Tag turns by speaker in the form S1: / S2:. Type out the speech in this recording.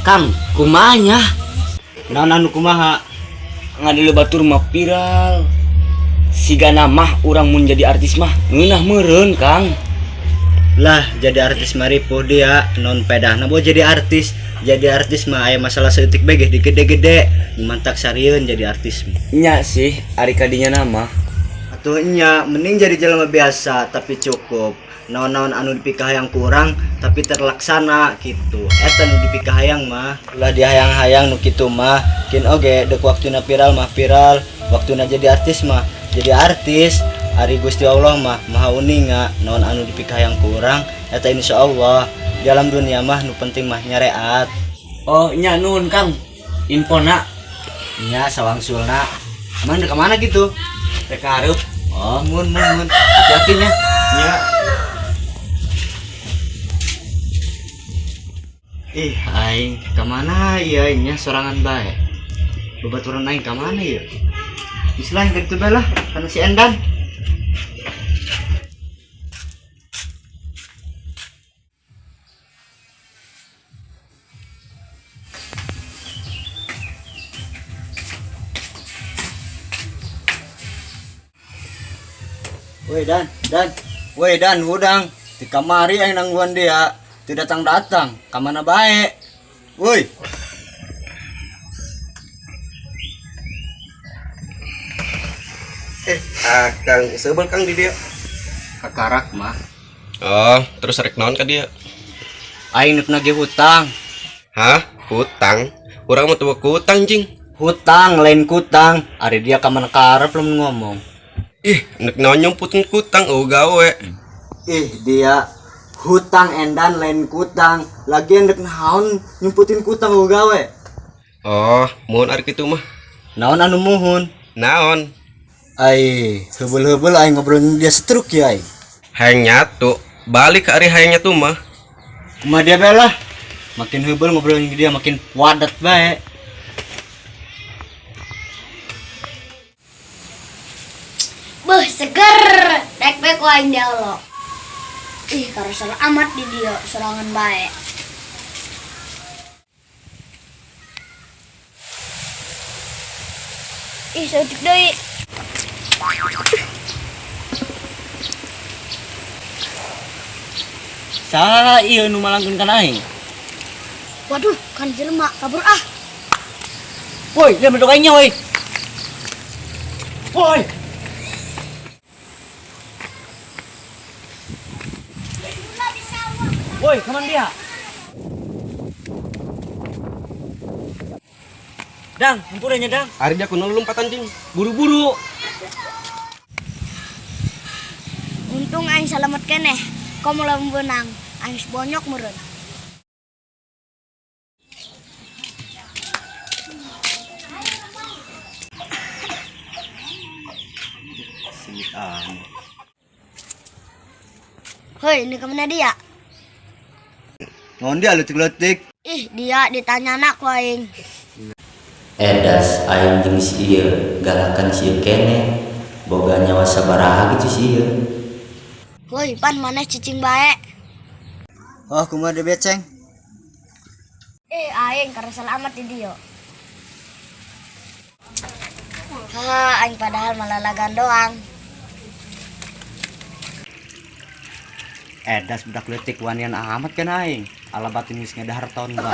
S1: Kang, kumanya? Naon anu kumaha? Ngadile batur mah viral. Sigana mah urang mun jadi artis mah ngeunah meureun, Kang. Lah, jadi artis mah ripuh dia, non pedahna boh jadi artis. Jadi artis mah aya masalah seutik bae di gede-gede. Mantak sarieun jadi artis. Nya sih, ari kadinya nama. Atuh nya, mending jadi jelema biasa tapi cukup. Naon-naon anu dipikahayang kurang tapi terlaksana gitu. Eta nu dipikahayang mah ulah dihayang-hayang nu kitu mah. Kin oge dek waktuna viral mah viral, waktuna jadi artis mah jadi artis. Ari Gusti Allah mah maha uninga. Naon anu dipikahayang kurang eta insyaallah di alam dunia mah nu penting mah nyareat. Oh nya nun Kang, infona nya sawangsulna aman ke mana gitu rek hareup. Oh mun hati-hati nya nya. Ih aing kemana ya nya sorangan bae babaturan aing kemana ya istilah yang gitu lah karena si Endan. Woi Dan, udang di kamari aing nangguan dia tidak datang kamana bae. Woi.
S2: Kang sebel Kang di dia.
S1: Kakarak mah.
S2: Oh, terus rek naon ka dia?
S1: Aing neuk nagih hutang.
S2: Hah? Hutang? Urang mah teu hutang jing.
S1: Hutang lain kutang. Ari dia ka mana karep belum ngomong.
S2: Ih, neuk naon nyumputin kutang gawe.
S1: Dia hutang Endan lain kutang. Lagian dek naon nyumputin kutang gawe.
S2: Oh, mohon ari kitu mah.
S1: Naon anu muhun?
S2: Naon?
S1: Ai, heubeuh-heubeuh aing ngobrol dia setruk ya aing.
S2: Hayang nyatu, balik ke ari hayang nyatu mah.
S1: Kumaha dia bae lah. Makin heubeuh ngobrol dia makin wadat bae.
S3: Beuh seger, rek bae ku aing dialog. Ih, karosel amat di dia serangan bae. Ih, sautik deui.
S1: Saha ieu nu malangkeun kana aing?
S3: Waduh, kan jelema kabur ah.
S1: Woi, dia mendok aingnya woi. Woi. Woi, kemana dia? Dang, hampuranya Dang.
S2: Ari dia kuno lompatan jing.
S1: Buru-buru.
S3: Untung aing salamet keneh. Komo lamun beunang, aing bonyok meureun. Hei, ini kemana dia?
S1: Ngon dia leutik-leutik.
S3: Ih, dia ditanya anak ku aing.
S4: Edas aing jeung si ieu galakan si ieu keneh boga nyawa sabaraha gitu si ieu.
S3: Woi, pan maneh cicing bae.
S1: Oh, kumaha dia beceng?
S3: Aing karosel amat di dia. Haha, aing padahal malalagan doang.
S1: Das budak leutik wanian amat kan aing. Ala batin geus ngadahar tahun bae.